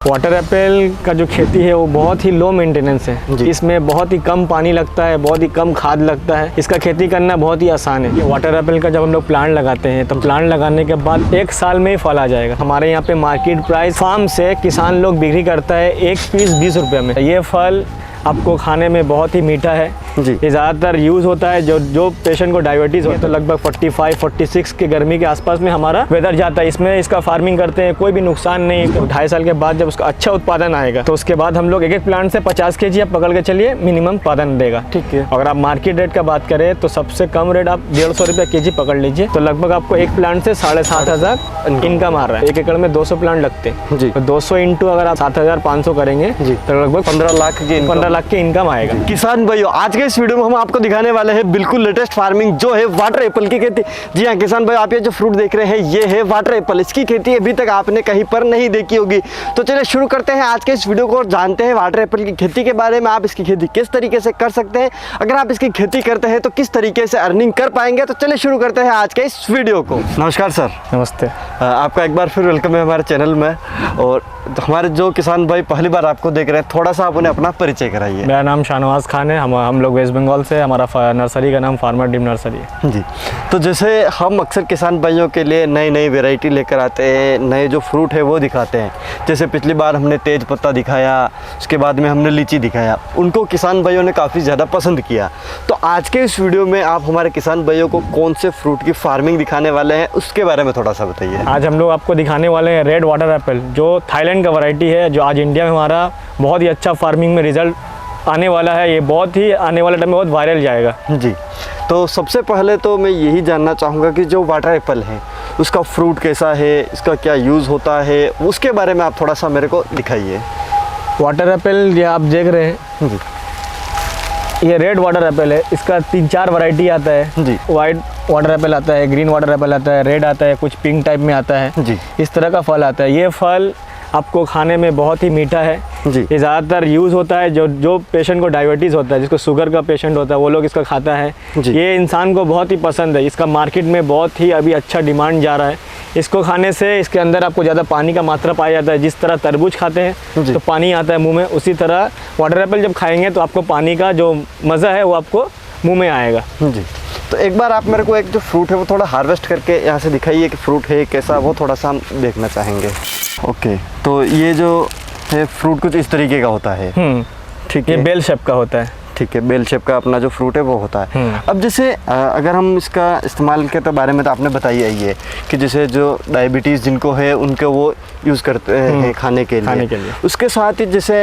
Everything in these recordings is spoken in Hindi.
वाटर एप्पल का जो खेती है वो बहुत ही लो मेंटेनेंस है। इसमें बहुत ही कम पानी लगता है, बहुत ही कम खाद लगता है। इसका खेती करना बहुत ही आसान है। वाटर एप्पल का जब हम लोग प्लांट लगाते हैं तो प्लांट लगाने के बाद 1 साल में ही फल आ जाएगा। हमारे यहाँ पे मार्केट प्राइस फार्म से किसान लोग बिक्री करता है 1 पीस 20 रुपये में। ये फल आपको खाने में बहुत ही मीठा है जी। ये ज़्यादातर यूज़ होता है जो पेशेंट को डायबिटीज़ होता है तो लगभग 45-46 के गर्मी के आसपास में हमारा वेदर जाता है। इसमें इसका फार्मिंग करते हैं, कोई भी नुकसान नहीं। तो 2.5 साल के बाद जब उसका अच्छा उत्पादन आएगा तो उसके बाद हम लोग एक प्लांट से 50 kg आप पकड़ के चलिए मिनिमम उत्पादन देगा। ठीक है। अगर आप मार्केट रेट का बात करें तो सबसे कम रेट आप 150 रुपये kg पकड़ लीजिए तो लगभग आपको एक प्लांट से 7,500 इनकम आ रहा है। 1 एकड़ में 200 प्लांट लगते हैं जी। तो 200 इंटू अगर आप 7,500 करेंगे तो लगभग 15 लाख की इनकम आएगा। किसान भाइयों, आज के इस वीडियो में हम आपको दिखाने वाले हैं बिल्कुल लेटेस्ट फार्मिंग जो है वाटर एप्पल की खेती। जी हाँ किसान भाई, आप ये जो फ्रूट देख रहे हैं ये है वाटर एप्पल। इसकी खेती अभी तक आपने कहीं पर नहीं देखी होगी। तो चलिए शुरू करते हैं आज के इस वीडियो को, जानते हैं वाटर एप्पल की खेती के बारे में। आप इसकी खेती किस तरीके से कर सकते हैं, अगर आप इसकी खेती करते हैं तो किस तरीके से अर्निंग कर पाएंगे। तो चलिए शुरू करते हैं आज के इस वीडियो को। नमस्कार सर। नमस्ते। आपका एक बार फिर वेलकम है हमारे चैनल में। और हमारे जो किसान भाई पहली बार आपको देख रहे हैं, थोड़ा सा आप उन्हें अपना परिचय कराइए। मेरा नाम शाहनवाज खान है। हम लोग वेस्ट बंगाल से, हमारा नर्सरी का नाम फार्मर ड्रीम नर्सरी है जी। तो जैसे हम अक्सर किसान भाइयों के लिए नई नई वैरायटी लेकर आते हैं, नए जो फ्रूट है वो दिखाते हैं। जैसे पिछली बार हमने तेज पत्ता दिखाया, उसके बाद में हमने लीची दिखाया, उनको किसान भाइयों ने काफ़ी ज़्यादा पसंद किया। तो आज के इस वीडियो में आप हमारे किसान भाइयों को कौन से फ्रूट की फार्मिंग दिखाने वाले हैं उसके बारे में थोड़ा सा बताइए। आज हम लोग आपको दिखाने वाले हैं रेड वाटर एप्पल, जो थाईलैंड का वैरायटी है, जो आज इंडिया में हमारा बहुत ही अच्छा फार्मिंग में रिजल्ट आने वाला है। ये बहुत ही आने वाले टाइम में बहुत वायरल जाएगा जी। तो सबसे पहले तो मैं यही जानना चाहूँगा कि जो वाटर एप्पल है उसका फ्रूट कैसा है, इसका क्या यूज़ होता है, उसके बारे में आप थोड़ा सा मेरे को दिखाइए। वाटर एप्पल ये आप देख रहे हैं जी, ये रेड वाटर एप्पल है। इसका 3-4 वैरायटी आता है जी। वाइट वाटर एप्पल आता है, ग्रीन वाटर एप्पल आता है, रेड आता है, कुछ पिंक टाइप में आता है जी। इस तरह का फल आता है। ये फल आपको खाने में बहुत ही मीठा है जी। ये ज़्यादातर यूज़ होता है जो पेशेंट को डायबिटीज़ होता है, जिसको शुगर का पेशेंट होता है, वो लोग इसका खाता है जी। ये इंसान को बहुत ही पसंद है। इसका मार्केट में बहुत ही अभी अच्छा डिमांड जा रहा है। इसको खाने से इसके अंदर आपको ज़्यादा पानी का मात्रा पाया जाता है। जिस तरह तरबूज खाते हैं तो पानी आता है मुँह में, उसी तरह वाटर एप्पल जब खाएँगे तो आपको पानी का जो मज़ा है वो आपको मुँह में आएगा जी। तो एक बार आप मेरे को एक जो फ्रूट है वो थोड़ा हार्वेस्ट करके यहाँ से दिखाइए कि फ्रूट है कैसा, वो थोड़ा सा हम देखना चाहेंगे। ओके, तो ये जो है फ्रूट कुछ इस तरीके का होता है। ठीक है, ये बेल शेप का होता है। ठीक है, बेल शेप का अपना जो फ्रूट है वो होता है। अब जैसे अगर हम इसका इस्तेमाल के तो बारे में तो आपने बताया ही है कि जैसे जो डायबिटीज़ जिनको है उनको वो यूज़ करते हैं खाने के लिए। उसके साथ ही जैसे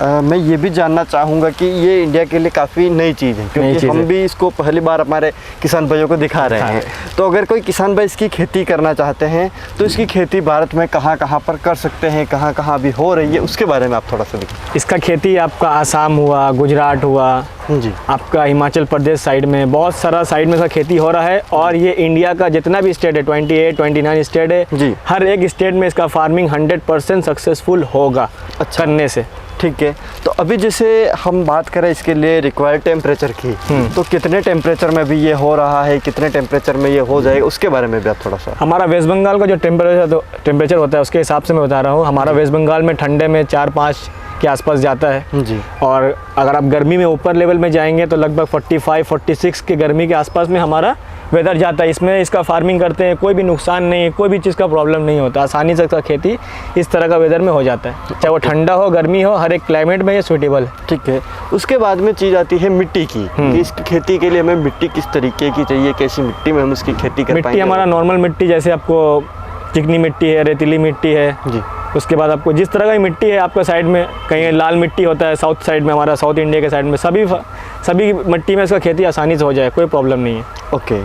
मैं ये भी जानना चाहूँगा कि ये इंडिया के लिए काफ़ी नई चीज़ है, क्योंकि हम भी इसको पहली बार हमारे किसान भाइयों को दिखा रहे हैं। तो अगर कोई किसान भाई इसकी खेती करना चाहते हैं तो इसकी खेती भारत में कहाँ कहाँ पर कर सकते हैं, कहाँ कहाँ अभी हो रही है, उसके बारे में आप थोड़ा सा देखिए। इसका खेती आपका आसाम हुआ, गुजरात हुआ जी, आपका हिमाचल प्रदेश साइड में, बहुत सारा साइड में इसका खेती हो रहा है। और ये इंडिया का जितना भी स्टेट है, 28-29 स्टेट है जी, हर एक स्टेट में इसका फार्मिंग 100% सक्सेसफुल होगा अच्छा करने से। ठीक है। तो अभी जैसे हम बात करें इसके लिए रिक्वायर्ड टेम्परेचर की, तो कितने टेम्परेचर में भी ये हो रहा है, कितने टेम्परेचर में ये हो जाएगा, उसके बारे में भी आप थोड़ा सा। हमारा वेस्ट बंगाल का जो टेम्परेचर होता है उसके हिसाब से मैं बता रहा हूँ। हमारा वेस्ट बंगाल में ठंडे में 4-5 के आसपास जाता है जी। और अगर आप गर्मी में ऊपर लेवल में जाएंगे तो लगभग 45-46 के गर्मी के आसपास में हमारा वेदर जाता है। इसमें इसका फार्मिंग करते हैं, कोई भी नुकसान नहीं है, कोई भी चीज़ का प्रॉब्लम नहीं होता, आसानी से इसका खेती इस तरह का वेदर में हो जाता है। चाहे वो ठंडा हो, गर्मी हो, हर एक क्लाइमेट में ये सूटेबल है। ठीक है। उसके बाद में चीज़ आती है मिट्टी की, कि इसकी खेती के लिए हमें मिट्टी किस तरीके की चाहिए, कैसी मिट्टी में हम इसकी खेती कर पाएंगे। मिट्टी हमारा नॉर्मल मिट्टी, जैसे आपको चिकनी मिट्टी है, रेतीली मिट्टी है जी। उसके बाद आपको जिस तरह की मिट्टी है आपका साइड में, कहीं लाल मिट्टी होता है साउथ साइड में, हमारा साउथ इंडिया के साइड में सभी मिट्टी में इसका खेती आसानी से हो जाए, कोई प्रॉब्लम नहीं है। ओके।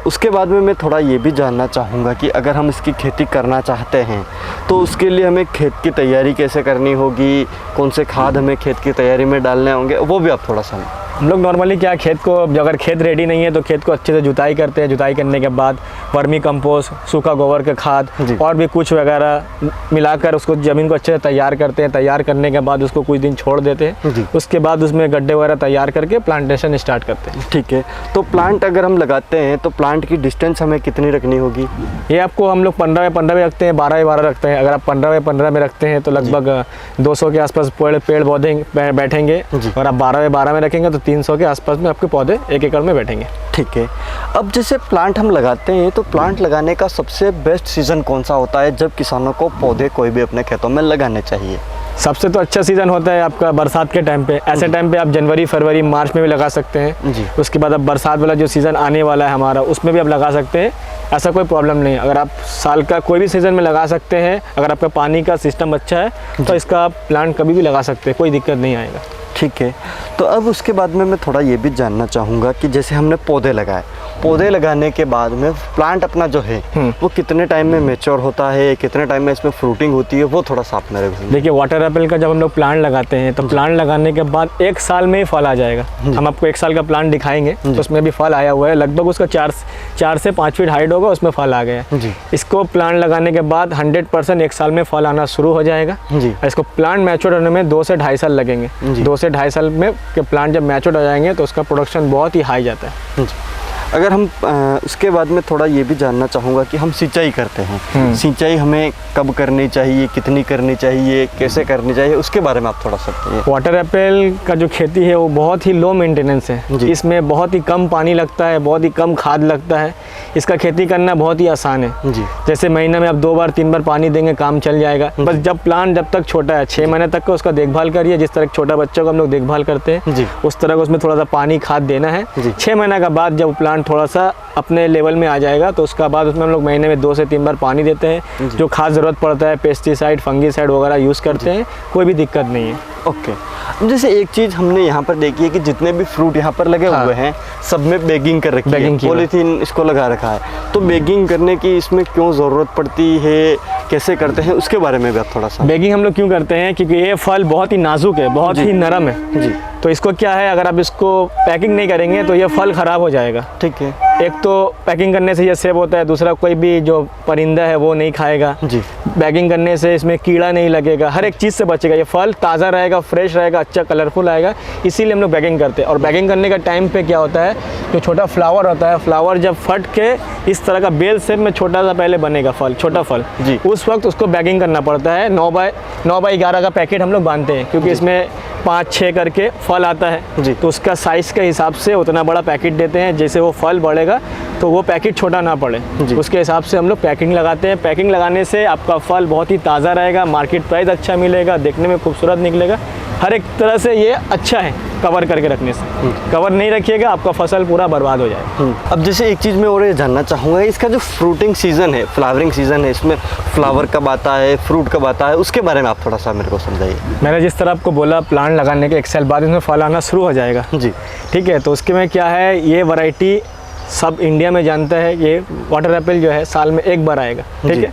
उसके बाद में मैं थोड़ा ये भी जानना चाहूँगा कि अगर हम इसकी खेती करना चाहते हैं तो उसके लिए हमें खेत की तैयारी कैसे करनी होगी, कौन से खाद हमें खेत की तैयारी में डालने होंगे, वो भी आप थोड़ा सा। हम लोग नॉर्मली क्या खेत को, अगर खेत रेडी नहीं है तो खेत को अच्छे से जुताई करते हैं। जुताई करने के बाद वर्मी कंपोस्ट, सूखा गोबर का खाद और भी कुछ वगैरह मिलाकर उसको ज़मीन को अच्छे से तैयार करते हैं। तैयार करने के बाद उसको कुछ दिन छोड़ देते हैं। उसके बाद उसमें गड्ढे वगैरह तैयार करके प्लांटेशन स्टार्ट करते हैं। ठीक है, तो प्लांट अगर हम लगाते हैं तो प्लांट की डिस्टेंस हमें कितनी रखनी होगी? ये आपको हम लोग 15 बाय 15 में रखते हैं, 12 बाय 12 रखते हैं। अगर आप 15 बाय 15 में रखते हैं तो लगभग 200 के आसपास पेड़ पौधे बैठेंगे। और आप 12 बाय 12 में रखेंगे तो 300 के आसपास में आपके पौधे 1 एकड़ में बैठेंगे। ठीक है, अब जैसे प्लांट हम लगाते हैं तो प्लांट लगाने का सबसे बेस्ट सीज़न कौन सा होता है जब किसानों को पौधे कोई भी अपने खेतों में लगाने चाहिए? सबसे तो अच्छा सीज़न होता है आपका बरसात के टाइम पे। ऐसे टाइम पे आप जनवरी, फरवरी, मार्च में भी लगा सकते हैं जी। उसके बाद अब बरसात वाला जो सीज़न आने वाला है हमारा, उसमें भी आप लगा सकते हैं। ऐसा कोई प्रॉब्लम नहीं है। अगर आप साल का कोई भी सीज़न में लगा सकते हैं, अगर आपका पानी का सिस्टम अच्छा है तो इसका आप प्लांट कभी भी लगा सकते हैं, कोई दिक्कत नहीं आएगा। ठीक है, तो अब उसके बाद में मैं थोड़ा ये भी जानना चाहूँगा कि जैसे हमने पौधे लगाए, पौधे लगाने के बाद में प्लांट अपना जो है वो कितने टाइम में मैच्योर होता है, कितने टाइम में इसमें फ्रूटिंग होती है, वो थोड़ा सा आप मेरे को देखिए। वाटर एप्पल का जब हम लोग प्लांट लगाते हैं तो प्लांट लगाने के बाद 1 साल में ही फल आ जाएगा। हम आपको 1 साल का प्लांट दिखाएंगे तो उसमें भी फल आया हुआ है। लगभग उसका 4 से 5 फीट हाइट होगा, उसमें फल आ गया है। इसको प्लांट लगाने के बाद 100% 1 साल में फल आना शुरू हो जाएगा। इसको प्लांट मैच्योर होने में 2 से 2.5 साल लगेंगे। 2 से 2.5 साल में प्लांट जब मैच्योर हो जाएंगे तो उसका प्रोडक्शन बहुत ही हाई जाता है। अगर हम उसके बाद में थोड़ा ये भी जानना चाहूँगा कि हम सिंचाई करते हैं, सिंचाई हमें कब करनी चाहिए, कितनी करनी चाहिए, कैसे करनी चाहिए, उसके बारे में आप थोड़ा सा बताइए। वाटर एप्पल का जो खेती है वो बहुत ही लो मेंटेनेंस है। इसमें बहुत ही कम पानी लगता है, बहुत ही कम खाद लगता है। इसका खेती करना बहुत ही आसान है जी। जैसे महीने में आप 2 बार 3 बार पानी देंगे, काम चल जाएगा। बस जब प्लांट जब तक छोटा है, 6 महीने तक का उसका देखभाल करिए। जिस तरह छोटा बच्चों को हम लोग देखभाल करते हैं जी, उस तरह का उसमें थोड़ा सा पानी खाद देना है। 6 महीने का बाद जब प्लांट थोड़ा सा अपने लेवल में आ जाएगा तो उसका बाद उसमें हम लोग महीने में 2 से 3 बार पानी देते हैं। जो खाद ज़रूरत पड़ता है, पेस्टिसाइड, फंगीसाइड वगैरह यूज़ करते हैं, कोई भी दिक्कत नहीं है। ओके, जैसे एक चीज़ हमने यहाँ पर देखी है कि जितने भी फ्रूट यहाँ पर लगे हुए हैं सब में बैगिंग कर रखी है, पॉलीथीन इसको लगा रखा है। तो बैगिंग करने की इसमें क्यों ज़रूरत पड़ती है, कैसे करते हैं, उसके बारे में भी आप थोड़ा सा। बैगिंग हम लोग क्यों करते हैं, क्योंकि ये फल बहुत ही नाजुक है, बहुत ही नरम है जी। तो इसको क्या है, अगर आप इसको पैकिंग नहीं करेंगे तो ये फल ख़राब हो जाएगा। ठीक है, एक तो पैकिंग करने से ये सेव होता है, दूसरा कोई भी जो परिंदा है वो नहीं खाएगा जी। बैगिंग करने से इसमें कीड़ा नहीं लगेगा, हर एक चीज़ से बचेगा। ये फल ताज़ा रहेगा, फ्रेश रहेगा, अच्छा कलरफुल आएगा, इसीलिए हम लोग बैगिंग करते हैं। और बैगिंग करने का टाइम पे क्या होता है, जो छोटा फ्लावर होता है, फ्लावर जब फट के इस तरह का बेल शेप में छोटा सा पहले बनेगा फल, छोटा फल जी, उस वक्त उसको बैगिंग करना पड़ता है। 9 बाय 11 का पैकेट हम लोग बांधते हैं, क्योंकि इसमें 5-6 करके फल आता है जी। तो उसका साइज़ के हिसाब से उतना बड़ा पैकेट देते हैं, जैसे वो फल बढ़ेगा तो वो पैकेट छोटा ना पड़े, उसके हिसाब से हम लोग पैकिंग लगाते हैं। पैकिंग लगाने से आपका फल बहुत ही ताज़ा रहेगा, मार्केट प्राइस अच्छा मिलेगा, देखने में खूबसूरत निकलेगा, हर एक तरह से ये अच्छा है कवर करके रखने से। कवर नहीं रखिएगा आपका फसल पूरा बर्बाद हो जाएगा। अब जैसे एक चीज़ मैं और ये जानना चाहूँगा, इसका जो फ्रूटिंग सीज़न है, फ्लावरिंग सीज़न है, इसमें फ्लावर कब आता है, फ्रूट कब आता है, उसके बारे में आप थोड़ा सा मेरे को समझाइए। मैंने जिस तरह आपको बोला, प्लांट लगाने के 1 साल बाद इसमें फल आना शुरू हो जाएगा जी। ठीक है, तो उसके में क्या है, ये वैरायटी सब इंडिया में जानता है, ये वाटर एप्पल जो है साल में 1 बार आएगा। ठीक है,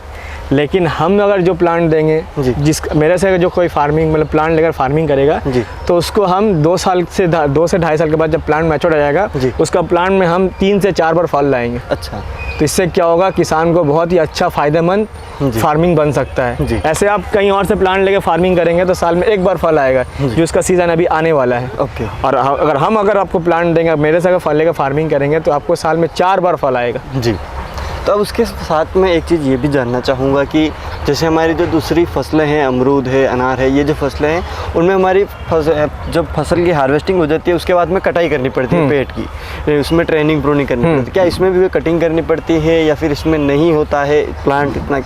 लेकिन हम अगर जो प्लांट देंगे, जिस मेरे से जो कोई फार्मिंग मतलब प्लांट लेकर फार्मिंग करेगा तो उसको हम 2 से 2.5 साल के बाद जब प्लांट मैच्योर हो जाएगा, उसका प्लांट में हम 3 से 4 बार फल लाएंगे। अच्छा, तो इससे क्या होगा, किसान को बहुत ही अच्छा फ़ायदेमंद फार्मिंग बन सकता है। ऐसे आप कहीं और से प्लांट लेके फार्मिंग करेंगे तो साल में 1 बार फल आएगा, जो उसका सीज़न अभी आने वाला है। ओके, और अगर आपको प्लांट देंगे, मेरे से अगर फल लेकर फार्मिंग करेंगे तो आपको साल में 4 बार फल आएगा जी। तो अब उसके साथ में एक चीज़ ये भी जानना चाहूँगा कि जैसे हमारी जो दूसरी फसलें हैं, अमरूद है, अनार है, ये जो फसलें हैं उनमें हमारी जब फसल की हार्वेस्टिंग हो जाती है उसके बाद में कटाई करनी पड़ती है पेट की, उसमें ट्रेनिंग प्रूनिंग करनी पड़ती है। क्या इसमें भी कटिंग करनी पड़ती है या फिर इसमें नहीं होता है? प्लांट इतना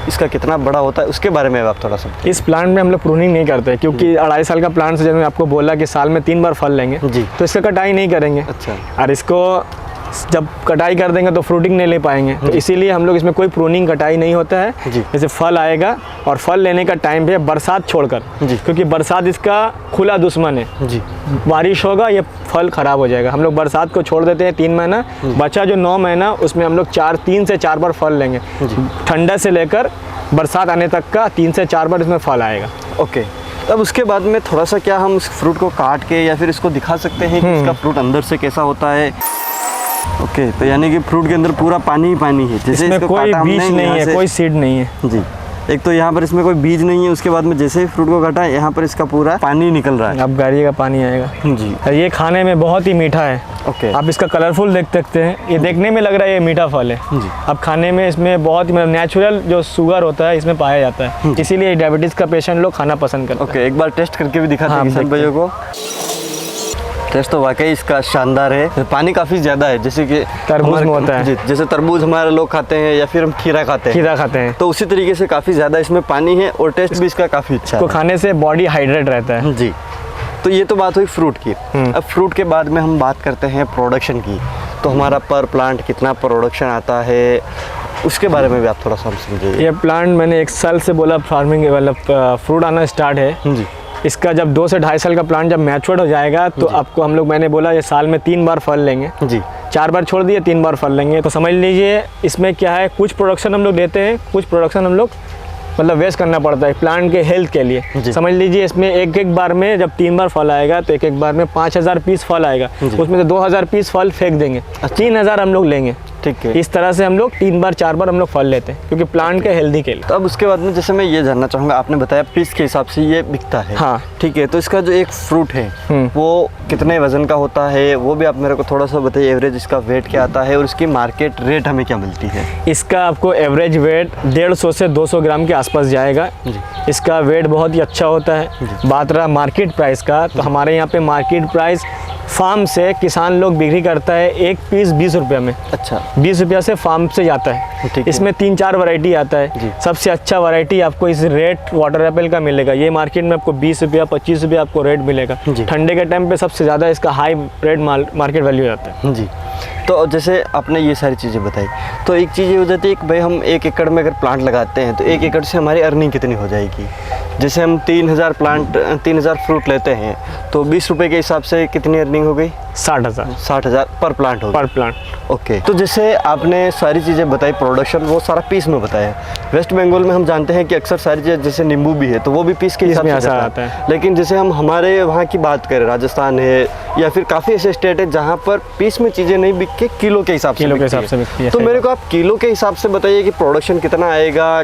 इसका कितना बड़ा होता है, उसके बारे में आप थोड़ा सा। इस प्लांट में हम लोग प्रूनिंग नहीं करते, क्योंकि 2.5 साल का प्लांट से जब मैं आपको बोला कि साल में 3 बार फल लेंगे जी, तो इसका कटाई नहीं करेंगे। अच्छा, और इसको जब कटाई कर देंगे तो फ्रूटिंग नहीं ले पाएंगे, तो इसीलिए हम लोग इसमें कोई प्रूनिंग कटाई नहीं होता है। जैसे फल आएगा और फल लेने का टाइम पे बरसात छोड़कर, क्योंकि बरसात इसका खुला दुश्मन है जी। बारिश होगा ये फल ख़राब हो जाएगा। हम लोग बरसात को छोड़ देते हैं 3 महीना, बचा जो 9 महीना उसमें हम लोग 3 से 4 बार फल लेंगे। ठंडा से लेकर बरसात आने तक का 3 से 4 बार इसमें फल आएगा। ओके, अब उसके बाद में थोड़ा सा क्या हम इस फ्रूट को काट के या फिर इसको दिखा सकते हैं कि इसका फ्रूट अंदर से कैसा होता है। ओके, तो यानी कि फ्रूट के अंदर पूरा पानी ही पानी है, जैसे इसमें इसको कोई काटा बीज हमने, नहीं यहाँ है, से- कोई सीड नहीं है जी। एक तो यहाँ पर इसमें कोई बीज नहीं है, उसके बाद में जैसे ही फ्रूट को काटा यहाँ पर इसका पूरा पानी निकल रहा है। अब गाड़ी का पानी आएगा जी। और ये खाने में बहुत ही मीठा है। ओके। आप इसका कलरफुल देख सकते हैं, ये देखने में लग रहा है ये मीठा फल है। जी। अब खाने में इसमें बहुत ही मतलब नेचुरल जो शुगर होता है इसमें पाया जाता है, इसीलिए डायबिटीज़ का पेशेंट लोग खाना पसंद करते हैं। ओके, एक बार टेस्ट करके भी दिखाते हाँ, हैं किसान देखते भाइयों को। टेस्ट तो वाकई इसका शानदार है, पानी काफ़ी ज़्यादा है, जैसे कि तरबूज में होता है। जी, जैसे तरबूज हमारे लोग खाते हैं या फिर हम खीरा खाते हैं, खीरा खाते हैं, तो उसी तरीके से काफ़ी ज़्यादा इसमें पानी है और टेस्ट भी इसका काफ़ी अच्छा तो है। खाने से बॉडी हाइड्रेट रहता है। जी। तो ये तो बात हुई फ्रूट की। अब फ्रूट के बाद में हम बात करते हैं प्रोडक्शन की। तो हमारा पर प्लांट कितना प्रोडक्शन आता है, उसके बारे में भी आप थोड़ा सा हम समझिए। ये प्लांट मैंने 1 साल से बोला फार्मिंग मतलब फ्रूट आना स्टार्ट है। जी। इसका जब 2 से 2.5 साल का प्लांट जब मैच्योर हो जाएगा तो आपको हम लोग, मैंने बोला ये साल में 3 बार फल लेंगे। जी। 4 बार छोड़ दिए, 3 बार फल लेंगे। तो समझ लीजिए इसमें क्या है, कुछ प्रोडक्शन हम लोग देते हैं, कुछ प्रोडक्शन हम लोग मतलब वेस्ट करना पड़ता है प्लांट के हेल्थ के लिए। जी। समझ लीजिए इसमें एक बार में जब 3 बार फल आएगा तो एक बार में 5000 पीस फल आएगा, उसमें से 2000 पीस फल फेंक देंगे, 3000 हम लोग लेंगे। ठीक है। इस तरह से हम लोग 3 बार 4 बार हम लोग फल लेते हैं, क्योंकि प्लांट के हेल्दी के लिए। तो अब उसके बाद में जैसे मैं ये जानना चाहूँगा, आपने बताया पीस के हिसाब से ये बिकता है। हाँ। ठीक है, तो इसका जो एक फ्रूट है वो कितने वजन का होता है, वो भी आप मेरे को थोड़ा सा बताइए। एवरेज इसका वेट क्या आता है और इसकी मार्केट रेट हमें क्या मिलती है? इसका आपको एवरेज वेट 150 से 200 ग्राम के आसपास जाएगा। इसका वेट बहुत ही अच्छा होता है। बात रहा मार्केट प्राइस का, तो हमारे यहाँ पे मार्केट प्राइस फार्म से किसान लोग बिक्री करता है एक पीस 20 रुपये में। अच्छा। 20 रुपया से फार्म से जाता है। ठीक है। इसमें 3-4 वैरायटी आता जी। है। सबसे अच्छा वैरायटी आपको इस रेट वाटर एप्पल का मिलेगा। ये मार्केट में आपको 20 रुपया 25 रुपया आपको रेट मिलेगा। जी। ठंडे के टाइम पे सबसे ज़्यादा इसका हाई रेट मार्केट वैल्यू जाता है। जी। तो जैसे आपने ये सारी चीज़ें बताई, तो एक चीज़ ये हो जाती है कि भाई हम 1 एकड़ में अगर प्लांट लगाते हैं तो 1 एकड़ से हमारी अर्निंग कितनी हो जाएगी? जैसे हम 3000 फ्रूट लेते हैं तो 20 रुपये के हिसाब से कितनी अर्निंग हो गई? 60,000 पर प्लांट हो गई। पर प्लांट। ओके। तो जैसे आपने सारी चीज़ें बताई, प्रोडक्शन वो सारा पीस में बताया। वेस्ट बंगाल में हम जानते हैं कि अक्सर सारी चीज़ें, जैसे नींबू भी है तो वो भी पीस के हिसाब से ऐसा जाता आता है। लेकिन जैसे हम हमारे वहाँ की बात करें, राजस्थान है या फिर काफ़ी ऐसे स्टेट है जहाँ पर पीस में चीज़ें नहीं बिक के किलो के हिसाब से किलो के बिकती हिसाब से बिकती है। तो मेरे को आप किलो के हिसाब से बताइए कि प्रोडक्शन कितना आएगा,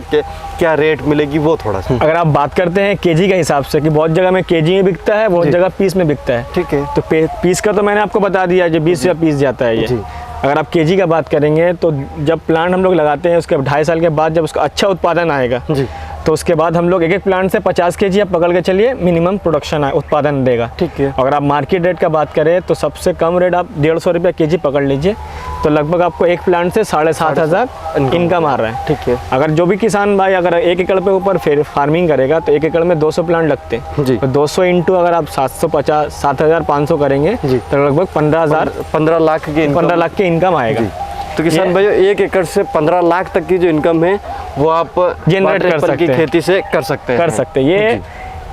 क्या रेट मिलेगी, वो थोड़ा सा। अगर आप बात करते हैं केजी के हिसाब से, कि बहुत जगह में केजी में बिकता है, बहुत जी। जगह पीस में बिकता है। ठीक है। तो पीस का तो मैंने आपको बता दिया, जो 20 रुपया पीस जाता है ये। जी। अगर आप केजी का बात करेंगे तो जब प्लांट हम लोग लगाते हैं उसके 2.5 साल के बाद जब उसका अच्छा उत्पादन आएगा, जी। तो उसके बाद हम लोग एक प्लांट से 50 केजी आप पकड़ के चलिए मिनिमम प्रोडक्शन उत्पादन देगा। ठीक है। अगर आप मार्केट रेट का बात करें तो सबसे कम रेट आप 150 रुपया केजी पकड़ लीजिए, तो लगभग आपको एक प्लांट से 7,500 इनकम आ रहा है। ठीक है। अगर जो भी किसान भाई अगर 1 एकड़ पे ऊपर फिर फार्मिंग करेगा तो 1 एकड़ में 200 प्लांट लगते हैं। जी। तो 200 इंटू अगर आप 7,500 करेंगे जी। तो लगभग 15 लाख की income। 15 लाख की इनकम आएगा। जी। तो किसान भाइयों 1 एकड़ से 15 लाख तक की जो इनकम है वो आप जनरेट कर वाटर एप्पल की सकते हैं। खेती से कर सकते हैं। कर सकते हैं।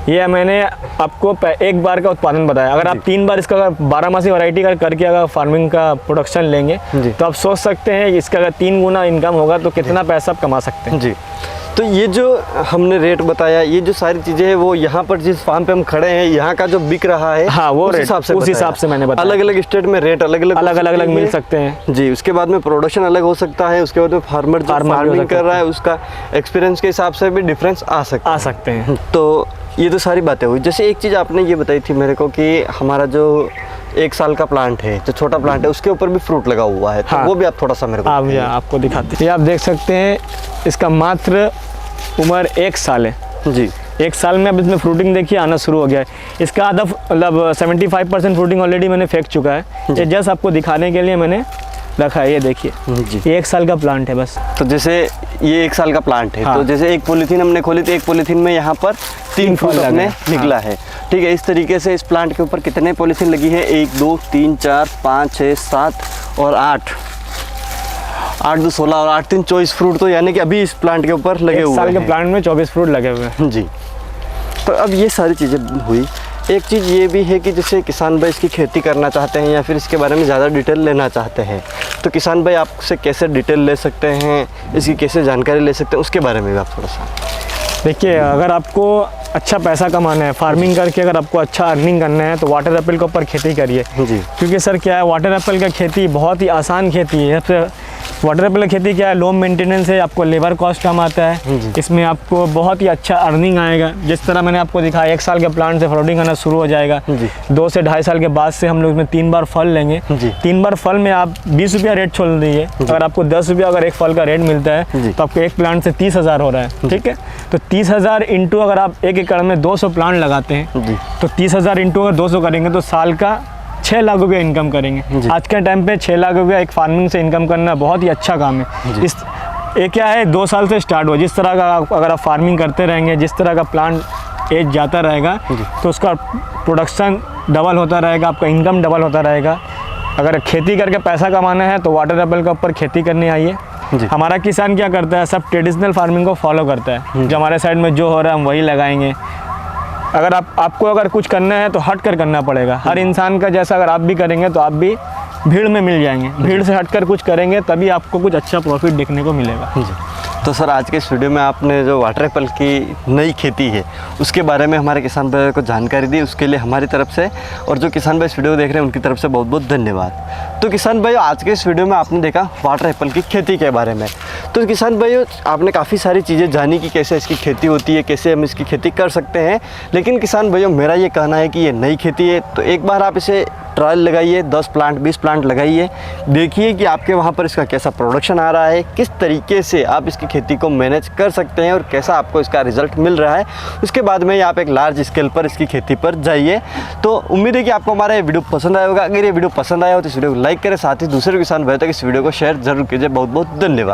ये मैंने आपको एक बार का उत्पादन बताया। अगर आप 3 बार इसका अगर 12 वैरायटी का करके अगर फार्मिंग का प्रोडक्शन लेंगे जी। तो आप सोच सकते हैं इसका अगर 3 गुना इनकम होगा तो कितना पैसा आप कमा सकते हैं। जी। तो ये जो हमने रेट बताया, ये जो सारी चीज़ें हैं वो यहाँ पर जिस फार्म पे हम खड़े हैं यहाँ का जो बिक रहा है, हाँ, वो उस रेट हिसाब से मैंने बताया। अलग अलग स्टेट में रेट अलग अलग मिल सकते हैं। जी। उसके बाद में प्रोडक्शन अलग हो सकता है, उसके बाद में फार्मर जो फार्मिंग कर रहा है उसका एक्सपीरियंस के हिसाब से भी डिफरेंस आ सकते हैं। तो ये तो सारी बातें हुई। जैसे एक चीज़ आपने ये बताई थी मेरे को कि हमारा जो 1 साल का प्लांट है, जो छोटा प्लांट है, उसके ऊपर भी फ्रूट लगा हुआ है, तो हाँ। वो भी आप थोड़ा सा मेरे को आपको दिखाते हैं। ये आप देख सकते हैं इसका मात्र उम्र 1 साल है। जी। 1 साल में अब इसमें फ्रूटिंग देखिए आना शुरू हो गया है। इसका आधा मतलब 75% फ्रूटिंग ऑलरेडी मैंने फेंक चुका है। ये जस्ट आपको दिखाने के लिए मैंने रखा है। ये देखिए जी। ये 1 साल का प्लांट है बस। तो जैसे ये 1 साल का प्लांट है, हाँ। तो जैसे एक पॉलीथीन हमने खोली तो एक पॉलीथीन में यहाँ पर 3 फ्रूट फल अपने लगे। निकला है। ठीक है। इस तरीके से इस प्लांट के ऊपर कितने पॉलीथीन लगी है? 1 2 3 4 5 6 7 और 8 2 16 और 8 3 24 फ्रूट, तो यानी कि अभी इस प्लांट के ऊपर लगे हुए हैं। 1 साल के प्लांट में 24 फ्रूट लगे हुए हैं। जी। तो अब ये सारी चीज़ें हुई। एक चीज़ ये भी है कि जैसे किसान भाई इसकी खेती करना चाहते हैं या फिर इसके बारे में ज़्यादा डिटेल लेना चाहते हैं, तो किसान भाई आपसे कैसे डिटेल ले सकते हैं, इसकी कैसे जानकारी ले सकते हैं, उसके बारे में भी आप थोड़ा सा। देखिए, अगर आपको अच्छा पैसा कमाना है फार्मिंग करके, अगर आपको अच्छा अर्निंग करना है तो वाटर एप्पल के ऊपर खेती करिए। जी। क्योंकि सर क्या है, वाटर एप्पल का खेती बहुत ही आसान खेती है। वाटर एप्पल की खेती क्या है, लो मेंटेनेंस है, आपको लेबर कॉस्ट कम आता है, इसमें आपको बहुत ही अच्छा अर्निंग आएगा। जिस तरह मैंने आपको दिखाया, 1 साल के प्लांट से फ्रूटिंग आना शुरू हो जाएगा, 2 से 2.5 साल के बाद से हम लोग इसमें 3 बार फल लेंगे। 3 बार फल में आप 20 रुपया रेट छोड़ दीजिए, अगर आपको 10 रुपया अगर एक फल का रेट मिलता है तो आपको एक प्लांट से 30,000 हो रहा है। ठीक है, तो 30,000 इंटू अगर आप 1 एकड़ में 200 प्लांट लगाते हैं तो 30,000 इंटू अगर 200 करेंगे तो साल का 6 लाख रुपया इनकम करेंगे। आज के टाइम पे 6 लाख रुपया एक फार्मिंग से इनकम करना बहुत ही अच्छा काम है। इस ये क्या है, 2 साल से स्टार्ट हुआ। जिस तरह का अगर आप फार्मिंग करते रहेंगे, जिस तरह का प्लांट एज जाता रहेगा तो उसका प्रोडक्शन डबल होता रहेगा, आपका इनकम डबल होता रहेगा। अगर खेती करके पैसा कमाना है तो वाटर एप्पल के ऊपर खेती करने आइए। हमारा किसान क्या करता है, सब ट्रेडिशनल फार्मिंग को फॉलो करता है। जो हमारे साइड में जो हो रहा है हम वही लगाएंगे। अगर आपको अगर कुछ करना है तो हट कर करना पड़ेगा। हर इंसान का जैसा अगर आप भी करेंगे तो आप भी भीड़ में मिल जाएंगे। भीड़ से हटकर कुछ करेंगे तभी आपको कुछ अच्छा प्रॉफिट देखने को मिलेगा। तो सर, आज के इस वीडियो में आपने जो वाटर एप्पल की नई खेती है उसके बारे में हमारे किसान भाई को जानकारी दी, उसके लिए हमारी तरफ से और जो किसान भाई इस वीडियो को देख रहे हैं उनकी तरफ से बहुत बहुत धन्यवाद। तो किसान भाई, आज के इस वीडियो में आपने देखा वाटर एप्पल की खेती के बारे में। तो किसान भाई, आपने काफ़ी सारी चीज़ें जानी कि कैसे इसकी खेती होती है, कैसे हम इसकी खेती कर सकते हैं। लेकिन किसान भाइयों, मेरा ये कहना है कि ये नई खेती है तो एक बार आप इसे ट्रायल लगाइए, 10 प्लांट 20 प्लांट लगाइए, देखिए कि आपके वहाँ पर इसका कैसा प्रोडक्शन आ रहा है, किस तरीके से आप इसकी खेती को मैनेज कर सकते हैं और कैसा आपको इसका रिजल्ट मिल रहा है। उसके बाद में आप एक लार्ज स्केल पर इसकी खेती पर जाइए। तो उम्मीद है कि आपको हमारा ये वीडियो पसंद आया होगा। अगर ये वीडियो पसंद आया हो तो इस वीडियो को लाइक करें, साथ ही दूसरे किसान भाइयों तक इस वीडियो को शेयर जरूर कीजिए। बहुत बहुत धन्यवाद।